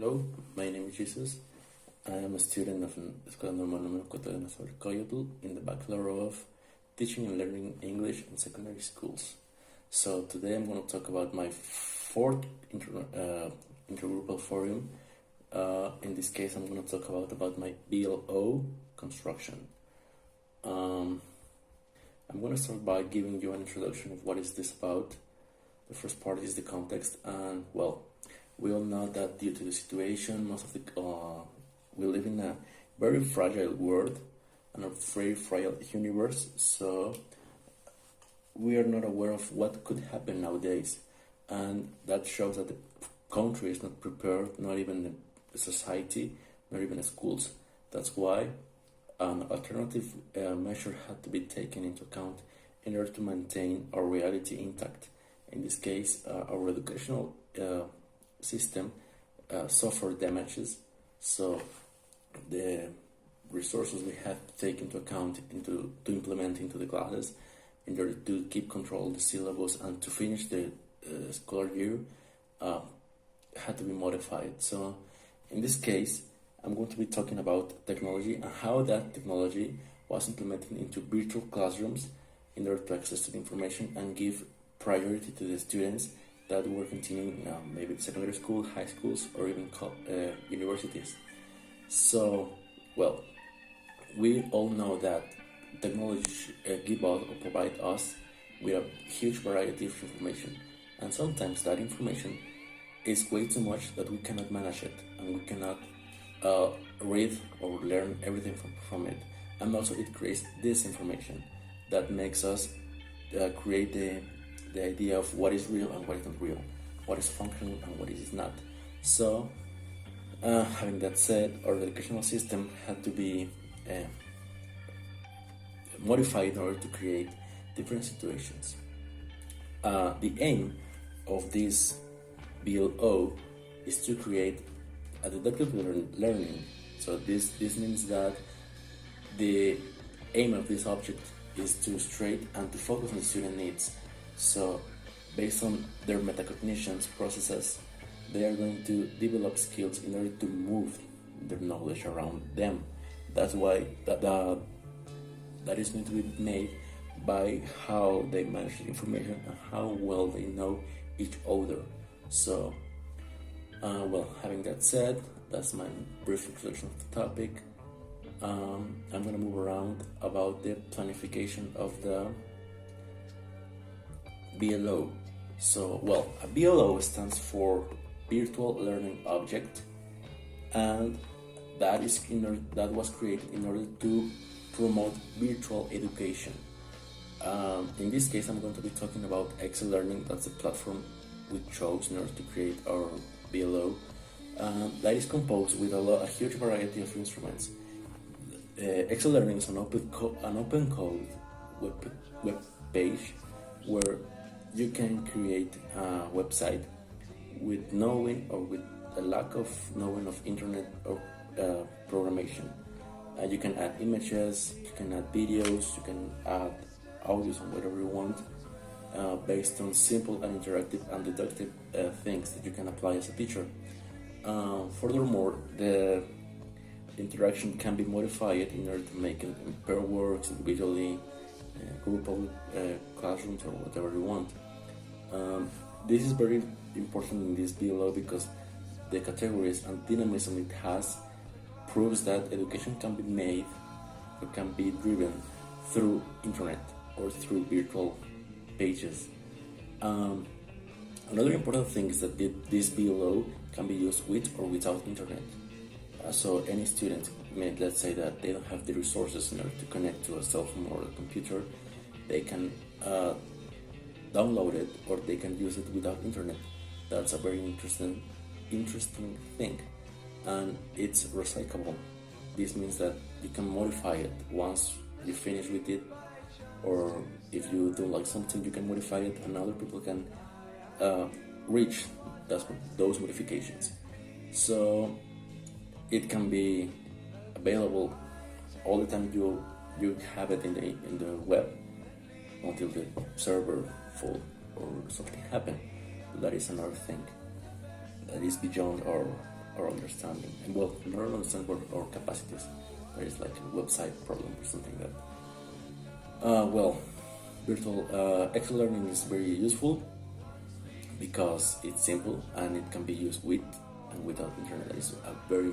Hello, my name is Jesus. I am a student of Escuela Normal número 4 de Nezahualcóyotl in the Bachelor of Teaching and Learning English in Secondary Schools. So today I'm going to talk about my fourth intergroup forum. In this case, I'm going to talk about my VLO construction. I'm going to start by giving you an introduction of what is this about. The first part is the context, and well, we all know that due to the situation, we live in a very fragile world and a very fragile universe. So we are not aware of what could happen nowadays, and that shows that the country is not prepared, not even the society, not even the schools. That's why an alternative measure had to be taken into account in order to maintain our reality intact. In this case, our educational system suffered damages, so the resources we had to take into account to implement into the classes in order to keep control of the syllabus and to finish the scholar year had to be modified. So in this case, I'm going to be talking about technology and how that technology was implemented into virtual classrooms in order to access to the information and give priority to the students that were continuing maybe secondary school, high schools, or even universities. So, well, we all know that technology give us or provide us with a huge variety of information, and sometimes that information is way too much that we cannot manage it, and we cannot read or learn everything from it. And also it creates disinformation that makes us create the idea of what is real and what is not real, what is functional and what is not. So, having that said, our educational system had to be modified in order to create different situations. The aim of this VLO is to create a deductive learning. So this means that the aim of this object is to straight and to focus on the student needs. So based on their metacognitions processes, they are going to develop skills in order to move their knowledge around them. That's why that is going to be made by how they manage the information and how well they know each other. So, well, having that said, that's my brief introduction of the topic. I'm going to move around about the planification of the VLO. So, well, a VLO stands for Virtual Learning Object, and that was created in order to promote virtual education. In this case, I'm going to be talking about Excel Learning. That's the platform we chose in order to create our VLO. That is composed with a huge variety of instruments. Excel Learning is an open code web page where you can create a website with knowing or with a lack of knowing of internet or programmation. You can add images, you can add videos, you can add audios and whatever you want, based on simple and interactive and deductive things that you can apply as a teacher. Furthermore, the interaction can be modified in order to make it in pair works, individually, group classrooms, or whatever you want. This is very important in this VLO because the categories and dynamism it has proves that education can be made or can be driven through internet or through virtual pages. Another important thing is that this VLO can be used with or without internet. So any student, let's say that they don't have the resources in order to connect to a cell phone or a computer, they can download it or they can use it without internet. That's a very interesting thing, and it's recyclable. This means that you can modify it once you finish with it, or if you don't like something, you can modify it and other people can reach those modifications. So it can be available all the time. You have it in the web until the server full or something happen. But that is another thing that is beyond our our understanding, and well, not understand our capacities. There is like a website problem or something like that. Virtual Excel learning is very useful because it's simple and it can be used with and without internet. That is a very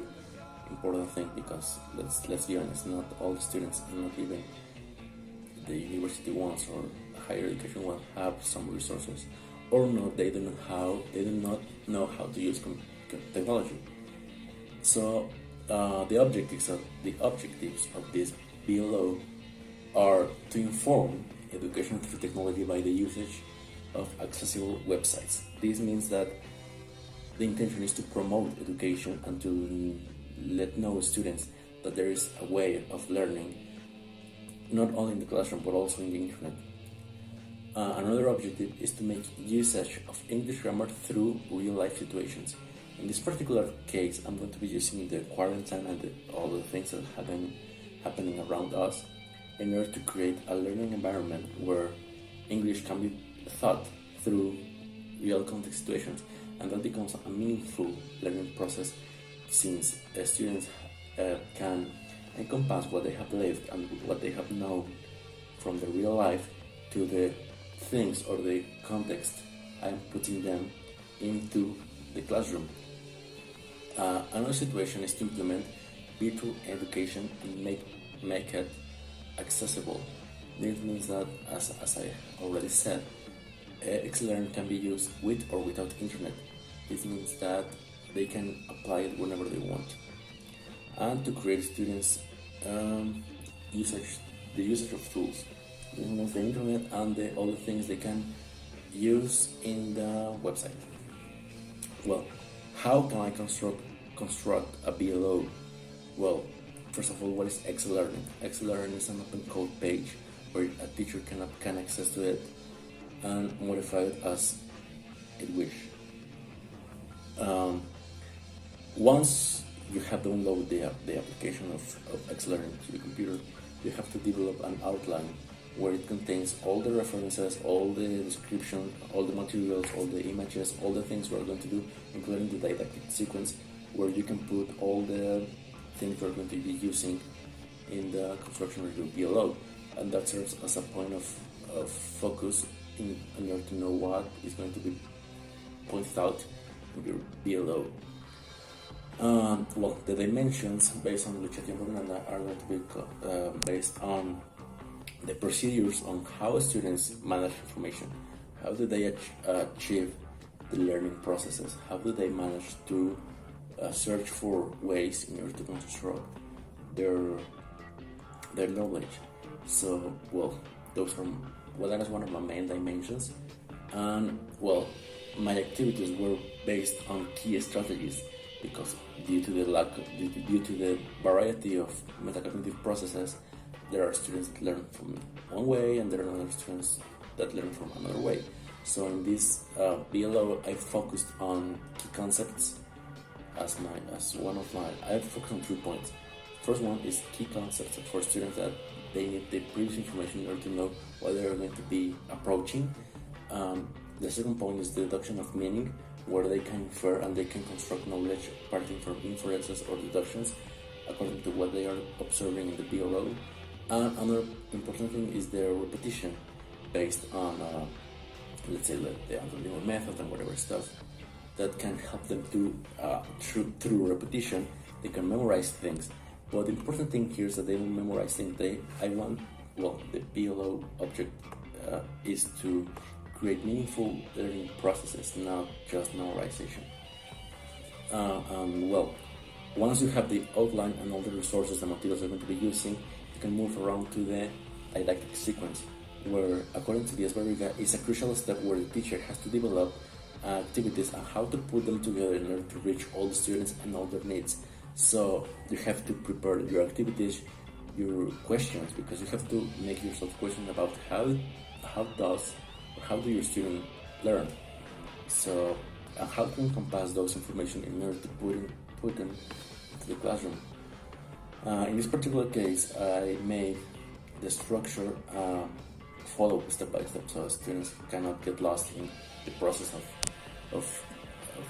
important thing because let's be honest, not all the students, and not even the university ones or higher education ones, have some resources, or no, they do not know how to use technology. So the objectives of this VLO are to inform education through technology by the usage of accessible websites. This means that the intention is to promote education and to let know students that there is a way of learning, not only in the classroom but also in the internet. Another objective is to make usage of English grammar through real-life situations. In this particular case, I'm going to be using the quarantine and all the things that have been happening around us in order to create a learning environment where English can be taught through real context situations, and that becomes a meaningful learning process since students can encompass what they have lived and what they have known from the real life to the things or the context I'm putting them into the classroom. Another situation is to implement virtual education and make it accessible. This means that, as I already said, Excel can be used with or without internet. This means that they can apply it whenever they want. And to create students the usage of tools. This means the internet and all the things they can use in the website. Well, how can I construct a VLO? Well, first of all, what is Excel Learning? Excel Learning is an open code page where a teacher can access to it and modify it as it wish. Once you have downloaded the application of Excel Learning to your computer, you have to develop an outline where it contains all the references, all the description, all the materials, all the images, all the things we're going to do, including the didactic sequence, where you can put all the things we're going to be using in the construction of your VLO, and that serves as a point of focus in order to know what is going to be pointed out in your VLO. Well, the dimensions based on Luchetti and Fernanda are going to be based on the procedures on how students manage information. How do they achieve the learning processes? How do they manage to search for ways in order to construct their knowledge? So, well, that is one of my main dimensions. And, well, my activities were based on key strategies because due to the variety of metacognitive processes, there are students that learn from one way and there are other students that learn from another way. So in this VLO, I focused on key concepts I focused on 3 points. First one is key concepts for students that they need the previous information in order to know what they are going to be approaching. The second point is the deduction of meaning, where they can infer and they can construct knowledge parting from inferences or deductions according to what they are observing in the VLO. And another important thing is the repetition based on, let's say, the Antonio method and whatever stuff that can help them to, through repetition, they can memorize things. But the important thing here is that they don't memorize things. The VLO object is to create meaningful learning processes, not just memorization. Once you have the outline and all the resources and materials you're going to be using, you can move around to the didactic sequence, where, according to the Esbarriga, is a crucial step where the teacher has to develop activities and how to put them together in order to reach all the students and all their needs. So you have to prepare your activities, your questions, because you have to make yourself questions about how do your students learn. So how to encompass those information in order to put them to the classroom. In this particular case, I made the structure follow step by step, so students cannot get lost in the process of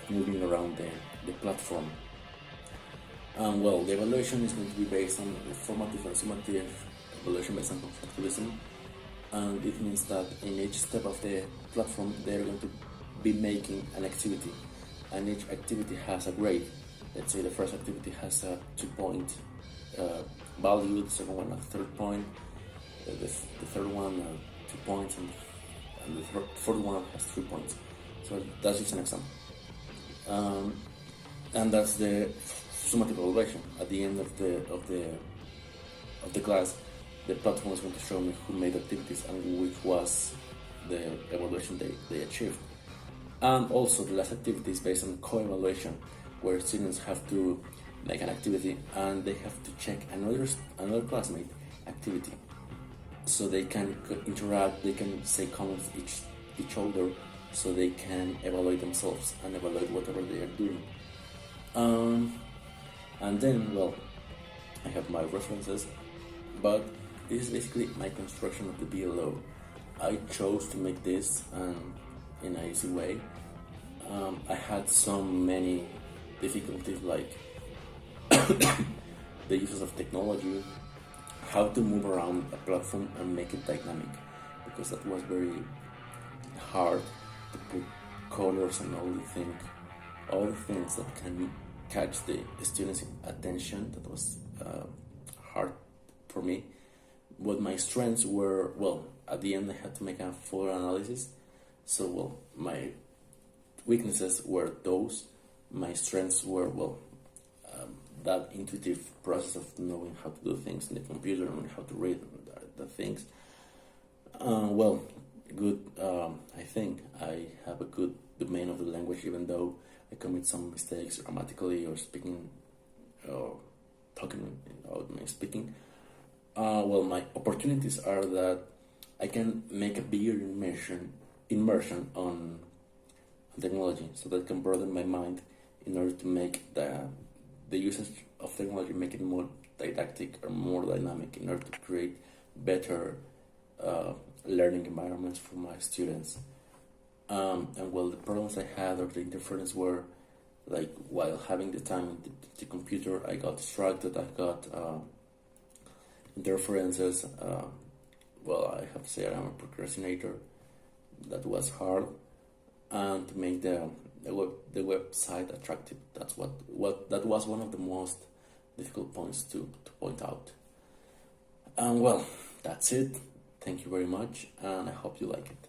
moving around the platform Well, the evaluation is going to be based on formative or summative evaluation based on constructivism, and it means that in each step of the platform they're going to be making an activity, and each activity has a grade. Let's say the first activity has a 2-point value, the second one a 3rd point, the third one 2 points, and the fourth one has 3 points. So that's just an example. And that's the summative evaluation. At the end of the class, the platform is going to show me who made activities and which was the evaluation they achieved. And also the last activity is based on co-evaluation, where students have to make an activity and they have to check another classmate activity, so they can interact, they can say comments each other, so they can evaluate themselves and evaluate whatever they are doing. And then, well, I have my references, but this is basically my construction of the VLO. I chose to make this in an easy way. I had so many difficulties, like the uses of technology, how to move around a platform and make it dynamic, because that was very hard to put colors and all the things that can catch the students' attention. That was hard for me. What my strengths were, well, at the end I had to make a full analysis. So, well, my weaknesses were those. My strengths were, well, that intuitive process of knowing how to do things in the computer and how to read the things. Well, good. I think I have a good domain of the language, even though I commit some mistakes grammatically or speaking or talking about my speaking. Well, my opportunities are that I can make a bigger immersion on technology, so that can broaden my mind in order to make the usage of technology, make it more didactic or more dynamic, in order to create better learning environments for my students. And well, the problems I had or the interference were, like, while having the time in the computer, I got distracted, I got interferences. Well, I have to say I'm a procrastinator. That was hard. And to make the website attractive, that was one of the most difficult points to point out. And well, that's it. Thank you very much, and I hope you like it.